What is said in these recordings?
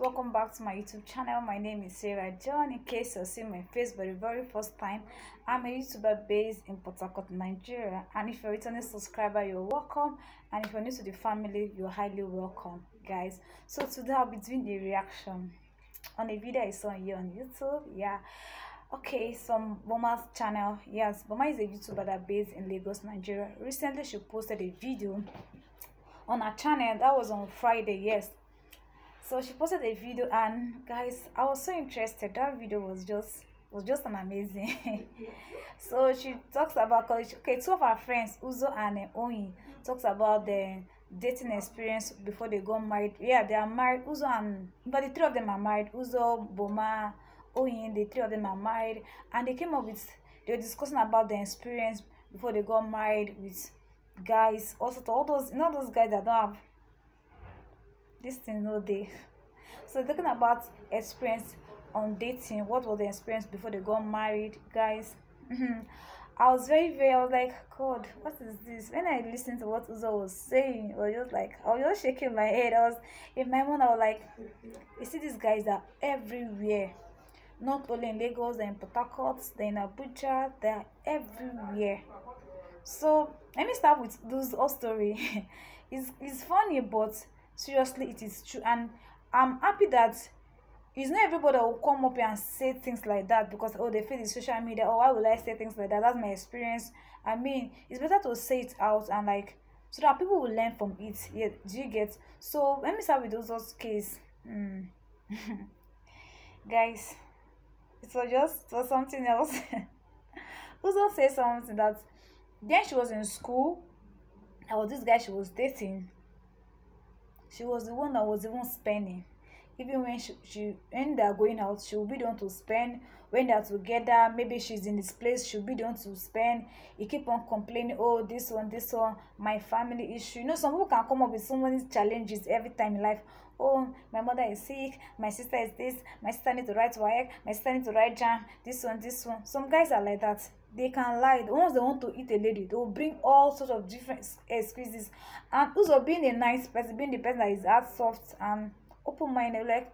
welcome back to my YouTube channel. My name is Sarah John. In case you're seeing my face for the very first time, I'm a YouTuber based in Port Harcourt, Nigeria. And if you're a returning subscriber, you're welcome. And if you're new to the family, you're highly welcome, guys. So today I'll be doing a reaction on a video I saw here on YouTube. Okay, some Boma's channel. Yes, Boma is a YouTuber that based in Lagos, Nigeria. Recently she posted a video on her channel. That was on Friday. Yes, so she posted a video, and guys, I was so interested. That video was just an amazing. So she talks about, okay, two of her friends, Uzo and Oyin, talks about the dating experience before they got married. Yeah, they are married. Uzo and, but the three of them are married. Uzo, Boma, Oyin, the three of them are married, and they came up with, they were discussing about the experience before they got married with guys. Also to all those, those guys that don't have this thing, no day. So talking about experience on dating, what was the experience before they got married, guys. I was I was like, God, what is this? When I listened to what Uzo was saying, I was just shaking my head. I was in my mind, I was like, you see, these guys are everywhere, not only in Lagos, they're in Port Harcourt, they're in Abuja, they're everywhere. So let me start with this whole story. It's funny, but seriously it is true, and I'm happy that it's not everybody that will come up here and say things like that because, oh, they feel the social media, oh, why will I say things like that? That's my experience. I mean, it's better to say it out, and like, so that people will learn from it. Yeah, do you get? So let me start with those case. Guys, it was something else. Uzo say something that then she was in school, there was this guy she was dating. She was the one that was even spending. Even when when they're going out, she will be the one to spend. When they're together, maybe she's in this place, she'll be the one to spend. You keep on complaining, oh, this one, my family issue. You know, some people can come up with so many challenges every time in life. Oh, my mother is sick, my sister is this, my sister needs to write work, my sister needs to write jam, this one. Some guys are like that. They can lie. Once they want to eat a lady, they will bring all sorts of different excuses. And also being a nice person, being the person that is heart soft and open-minded, like,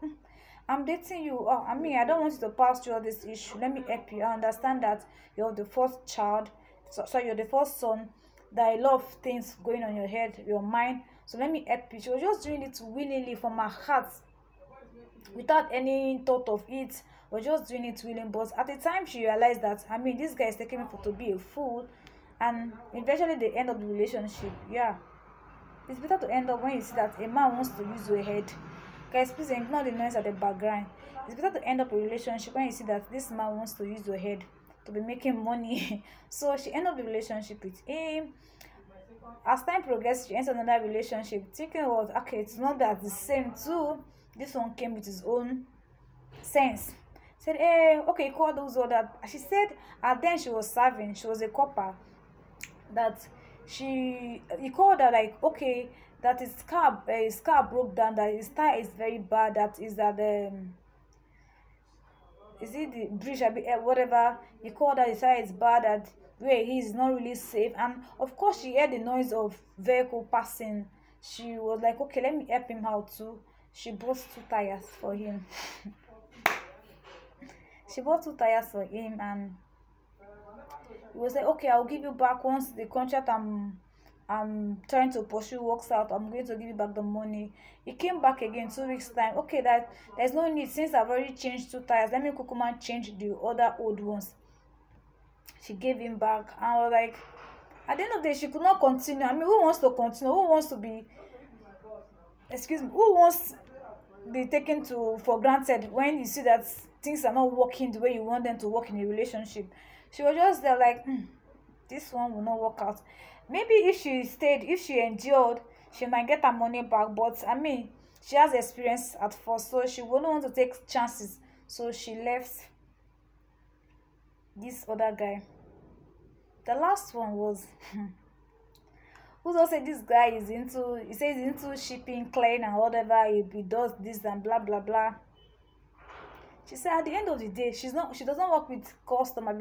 I'm dating you. Oh, I mean, I don't want you to pass through all this issue. Let me help you. I understand that you're the first child, so you're the first son. There are a lot of things going on in your head, your mind. So let me help you. She was just doing it willingly from her heart, without any thought of it, or just doing it willing. But at the time she realized that, I mean, this guy is taking me for to be a fool, and eventually they end up the relationship. Yeah, it's better to end up when you see that a man wants to use your head. Guys, please ignore the noise at the background. It's better to end up a relationship when you see that this man wants to use your head to be making money. So she ended up the relationship with him. As time progressed, she entered another relationship, thinking was, okay, it's not that the same too. This one came with his own sense. Said, hey, okay, call those or that. She said, and then she was serving, she was a copper, that he called her, like, okay, that his car broke down, that his tire is very bad, that is that is it the bridge, whatever. He called that his tire is bad, that where he is not really safe. And of course she heard the noise of vehicle passing. She was like, okay, let me help him out too. She bought 2 tires for him. She bought 2 tires for him, and he was like, okay, I'll give you back once the contract I'm trying to pursue works out. I'm going to give you back the money. He came back again 2 weeks time. Okay, that there's no need, since I've already changed 2 tires, let me kukuma change the other old ones. She gave him back, and I was like, at the end of the day, she could not continue. I mean, who wants to continue? Who wants to be, excuse me, who wants be taken for granted when you see that things are not working the way you want them to work in a relationship? She was just there like, this one will not work out. Maybe if she stayed, if she endured, she might get her money back. But I mean, she has experience at first, so she wouldn't want to take chances. So she left this other guy. The last one was who's also this guy is into, he says into shipping, cleaning and whatever. He does this and blah blah blah. She said at the end of the day, she doesn't work with customer,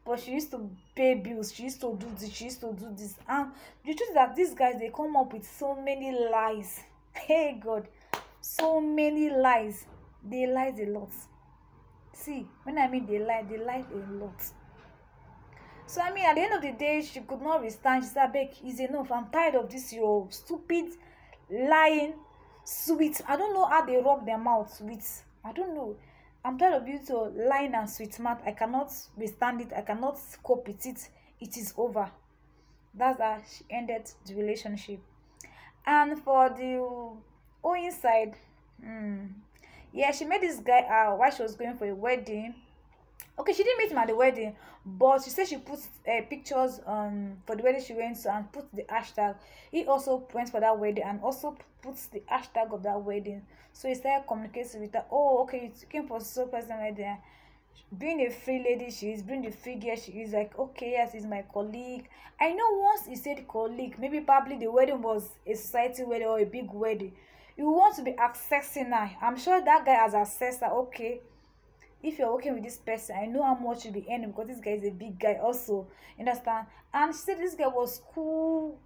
but she used to pay bills, she used to do this, and the truth is that these guys, they come up with so many lies. Hey God, So many lies. They lied a lot. See, when I mean they lied a lot. So I mean, at the end of the day, she could not withstand. She said, "Beg, is enough. I'm tired of this your stupid lying, sweet. I don't know how they rub their mouth with. I don't know. I'm tired of you to lying and sweet mouth. I cannot withstand it. I cannot cope with it. It is over." That's how she ended the relationship. And for the Owen side, yeah, she met this guy while she was going for a wedding. Okay, she didn't meet him at the wedding, but she said she put pictures for the wedding she went to and put the hashtag. He also went for that wedding and also puts the hashtag of that wedding. So he started communicating with her. Oh, okay, you came for so person wedding. Being a free lady she is, being the free girl she is, like, okay, yes, he's my colleague. I know once he said colleague, maybe probably the wedding was a society wedding or a big wedding, you want to be accessing her. I'm sure that guy has accessed her. Okay, if you're working with this person, I know how much you'll be earning because this guy is a big guy also. You understand? And she said this guy was cool,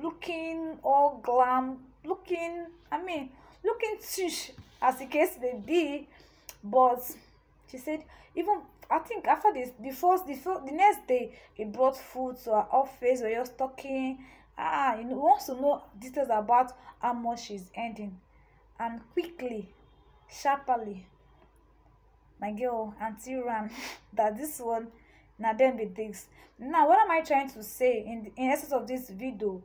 looking all glam, looking, I mean, looking tush, as the case may be. But she said, even I think after this, the next day, he brought food to her office. We're just talking. He wants to know details about how much she's earning. And quickly, sharply, my girl auntie ran that this one now then be this. Now what am I trying to say in essence of this video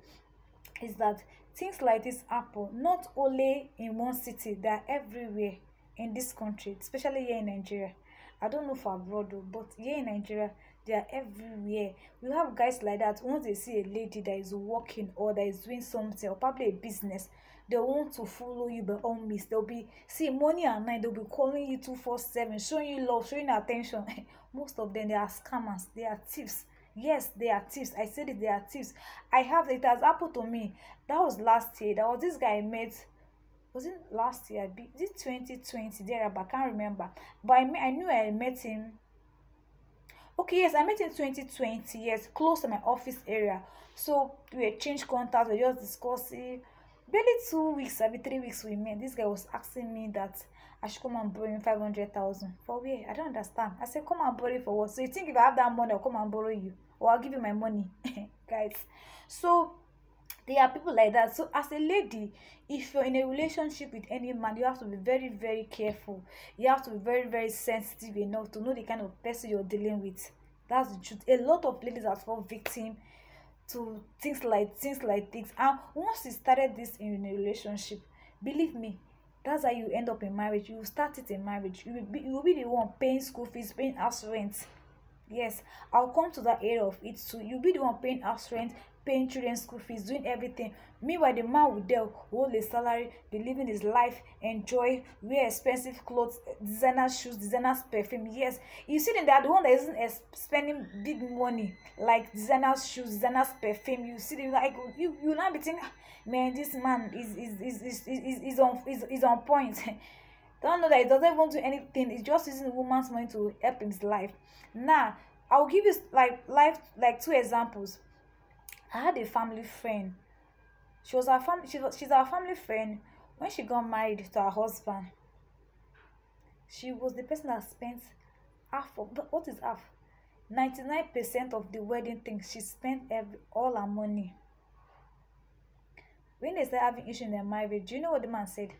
is that things like this happen not only in one city, they are everywhere in this country, especially here in Nigeria. I don't know for abroad though, but here in Nigeria they are everywhere. We have guys like that. Once they see a lady that is working or that is doing something or probably a business, they want to follow you by all means. They'll be see morning and night, they'll be calling you 247, showing you love, showing attention. Most of them, they are scammers, they are thieves. Yes, they are thieves. I said it, they are thieves. It has happened to me. That was last year. There was this guy I met. Was it last year? Is it 2020 there? But I can't remember. But I knew I met him. Okay, yes, I met in 2020. Yes, close to my office area. So we exchanged contacts. We just discussing. Barely 2 weeks, every 3 weeks we met. This guy was asking me that I should come and borrow him 500,000. For where? I don't understand. I said, come and borrow it for what? So you think if I have that money, I'll come and borrow you, or I'll give you my money, guys? So there are people like that. So as a lady, if you're in a relationship with any man, you have to be very, very careful. You have to be very, very sensitive enough to know the kind of person you're dealing with. That's the truth. A lot of ladies have fallen victim to things like this, and once you started this in a relationship, believe me, that's how you end up in marriage. You start it in marriage. You will be the one paying school fees, paying house rent. Yes, I'll come to that area of it too. You'll be the one paying house rent, paying children's school fees, doing everything. Meanwhile, the man will there hold a salary, be living his life, enjoy, wear expensive clothes, designer shoes, designer perfume. Yes, you see them, they are the one that isn't spending big money like designer shoes, designer perfume. You see them like you now be thinking, man, this man is on point. Don't know that he doesn't even do anything. He's just using the woman's money to help his life. Now, I'll give you like 2 examples. I had a family friend. She's our family friend. When she got married to her husband, she was the person that spent half of, what is half? 99% of the wedding things. She spent all her money. When they started having issues in their marriage, do you know what the man said?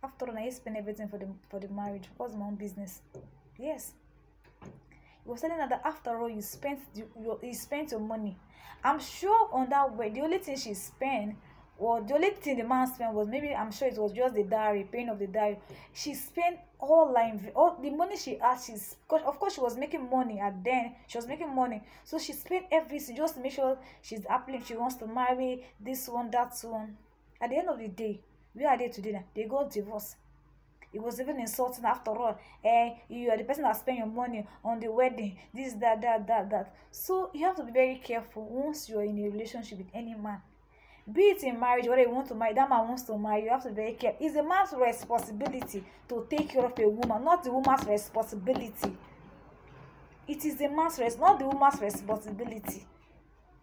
After all, I spend everything for the marriage. What's my own business? Yes. He was telling her that after all, you spent your money. I'm sure on that way, the only thing she spent, or the only thing the man spent was maybe, I'm sure it was just the dowry, paying of the dowry. She spent all the money she had. Of course she was making money, and then she was making money, so she spent everything just to make sure she's happy. She wants to marry this one, that one. At the end of the day, where are they today now? They got divorced. It was even insulting after all. You are the person that spent your money on the wedding, this, that. So you have to be very careful once you are in a relationship with any man. Be it in marriage, whether you want to marry, that man wants to marry, you have to be very careful. It's a man's responsibility to take care of a woman, not the woman's responsibility. It is the man's not the woman's responsibility.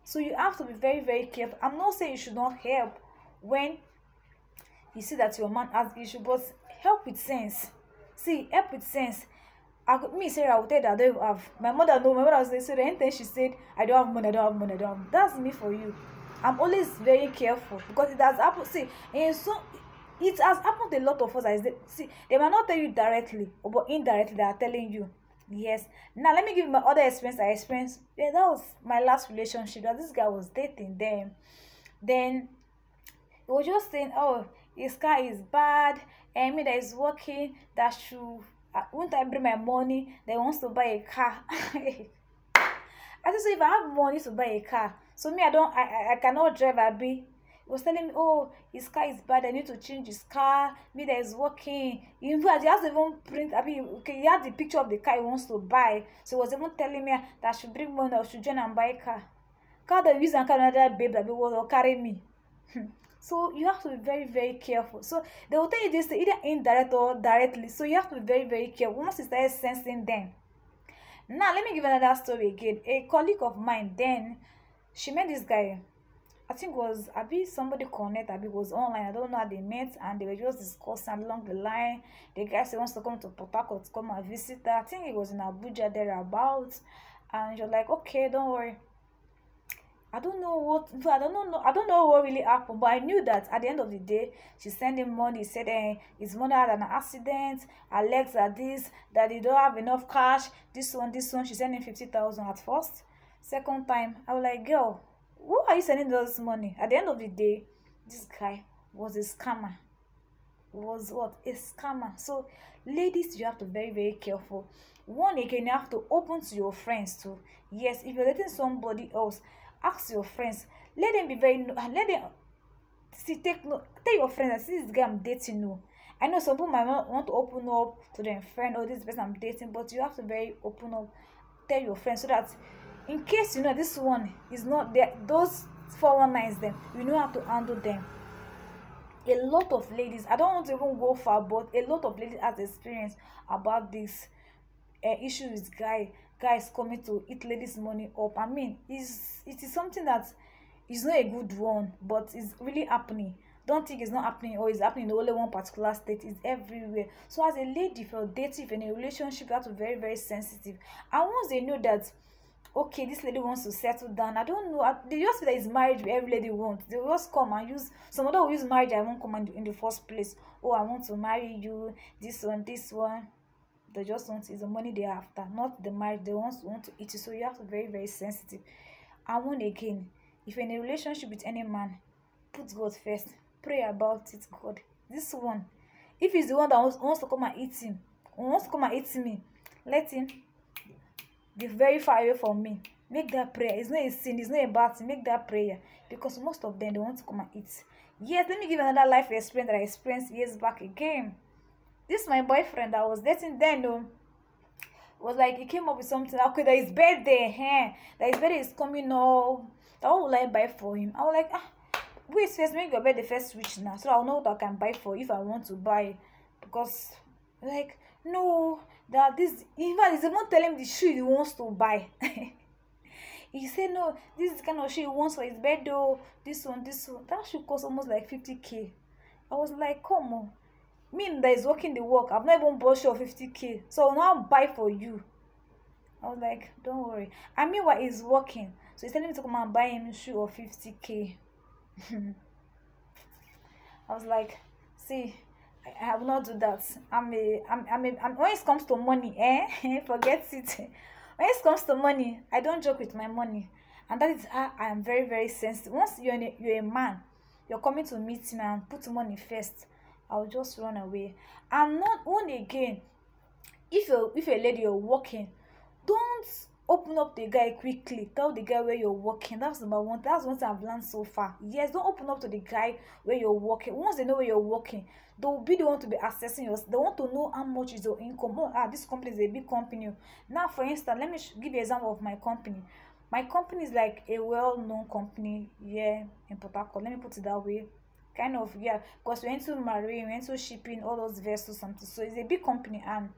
So you have to be very, very careful. I'm not saying you should not help when you see that your man has issue, but help with sense. See, help with sense. Me Sarah, I will tell that I don't have. My mother know. My mother was so the anytime she said I don't have money, I don't have money, I don't have money. That's me for you. I'm always very careful because it has happened. See, and so it has happened to a lot of us. See, they might not tell you directly, but indirectly they are telling you. Yes. Now let me give you my other experience. I experienced. Yeah, that was my last relationship. That this guy was dating them. Then he was just saying, "Oh, his car is bad, and me that is working. That should won't I bring my money? They wants to buy a car." I just say if I have money to buy a car, so me I cannot drive a B. He was telling me, oh, his car is bad, I need to change his car. Me that is working. In fact, he has even print. I mean, okay, he had the picture of the car he wants to buy. So he was even telling me that I should bring money, I should join and buy a car. Car that use and car another babe that will carry me. So you have to be very, very careful. So they will tell you this either indirect or directly. So you have to be very, very careful. Once you start sensing them. Now let me give another story again. A colleague of mine, then she met this guy. I think it was Abi somebody connect. Abi was online. I don't know how they met, and they were just discussing along the line. The guy said wants to come to Port Harcourt to come and visit her. I think it was in Abuja thereabouts, and you're like, okay, don't worry. I don't know what really happened, but I knew that at the end of the day, she sent him money. He said his mother had an accident, her legs are this, that he don't have enough cash, this one. She sent him 50,000 at first. Second time, I was like, girl, who are you sending this money? At the end of the day, this guy was a scammer. Was what? A scammer. So ladies, you have to be very, very careful. One again, you have to open to your friends too. Yes, if you're dating somebody else, ask your friends. Let them be very, let them see, take note. Tell your friends that this guy I'm dating. No, I know some people might want to open up to their friend, or this person I'm dating, but you have to very open up. Tell your friends so that in case you know this one is not there, those 419s, them you know how to handle them. A lot of ladies, I don't want to even go far, but a lot of ladies has experience about this issue with guys coming to eat ladies' money up. I mean, it is something that is not a good one, but it's really happening. Don't think it's not happening or it's happening in only one particular state. It's everywhere. So as a lady, if you're dating, if you're in a relationship, you have to be very, very sensitive. And once they know that, okay, this lady wants to settle down, I don't know, they just feel that it's marriage every lady wants. They will just come and use, some other will use marriage, I won't come in the first place. Oh, I want to marry you, this one. They just want is the money they are after, not the marriage. They want to eat it. So you have to be very, very sensitive. And one again, if you're in a relationship with any man, put God first. Pray about it. God, this one, if he's the one that wants to come and eat him, wants to come and eat me, let him be very far away from me. Make that prayer. It's not a sin, it's not a bad thing. Make that prayer, because most of them, they want to come and eat. Yes, let me give another life experience that I experienced years back again. This my boyfriend that I was dating then, was like, he came up with something. Okay, that his birthday, that his birthday is coming up. What will I buy for him? I was like, wait first, make your birthday first switch now, so I'll know what I can buy for if I want to buy. Because like, no, that this, in fact, he's even telling me the shoe he wants to buy. He said no, this is the kind of shoe he wants for his birthday. This one. That shoe cost almost like 50k. I was like, come on. Me that is working the work, I've not even bought shoe of 50k, so I'll now buy for you. I was like, don't worry. And meanwhile, he's working, so he's telling me to come and buy him a shoe of 50k. I was like, see, I have not do that. I'm when it comes to money, forget it. When it comes to money, I don't joke with my money, and that is how I am very, very sensitive. Once you're a man, you're coming to meet me and put money first, I'll just run away. And not only again, if a lady you're working, don't open up the guy quickly. Tell the guy where you're working. That's number one. That's one thing I've learned so far. Yes, don't open up to the guy where you're working. Once they know where you're working, they'll be the one to be assessing yours. They want to know how much is your income. Oh, this company is a big company. Now, for instance, let me give you an example of my company. My company is like a well-known company here in Port Harcourt. Let me put it that way. Kind of, yeah, because we went to marine, we went to shipping, all those vessels, something. So it's a big company, and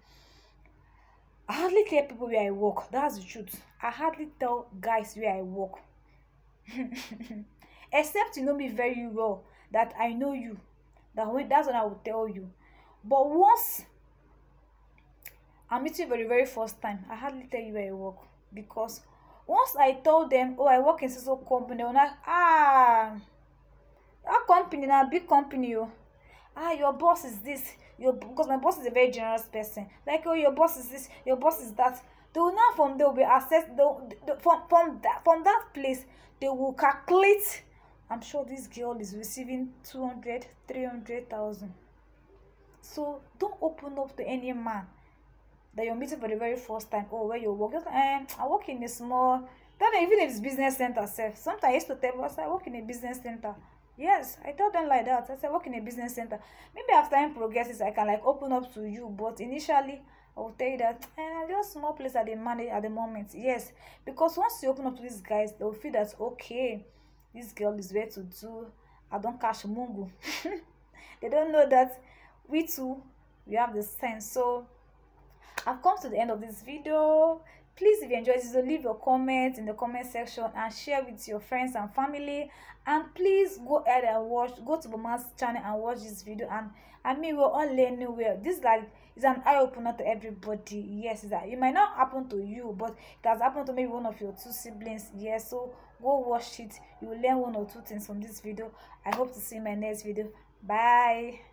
I hardly tell people where I work. That's the truth. I hardly tell guys where I work. Except you know me very well, that I know you. That's when I will tell you. But once I'm meeting you for the very first time, I hardly tell you where I work, because once I told them, oh, I work in so company, they're like, that company now, big company, oh. Your boss is this, because my boss is a very generous person. Like, oh, your boss is this, your boss is that. They will now, from there will be assessed. From that place, they will calculate. I'm sure this girl is receiving 200, 300,000. So don't open up to any man that you're meeting for the very first time. Oh, where you work? Just, I work in a small. That even if it's business center self. Sometimes I used to tell us I work in a business center. Yes, I tell them like that. I said, work in a business center. Maybe after time progresses, I can like open up to you. But initially, I will tell you that just small place that they manage at the moment. Yes, because once you open up to these guys, they will feel that, okay, this girl is ready to do. I don't cash mungu. They don't know that we too, we have the sense. So I've come to the end of this video. Please, if you enjoyed this, leave your comments in the comment section and share with your friends and family. And please go ahead and go to Mama's channel and watch this video. And I mean, we're all learning well. This is an eye opener to everybody. Yes, that it might not happen to you, but it has happened to maybe one of your 2 siblings. Yes, so go watch it. You will learn 1 or 2 things from this video. I hope to see you in my next video. Bye.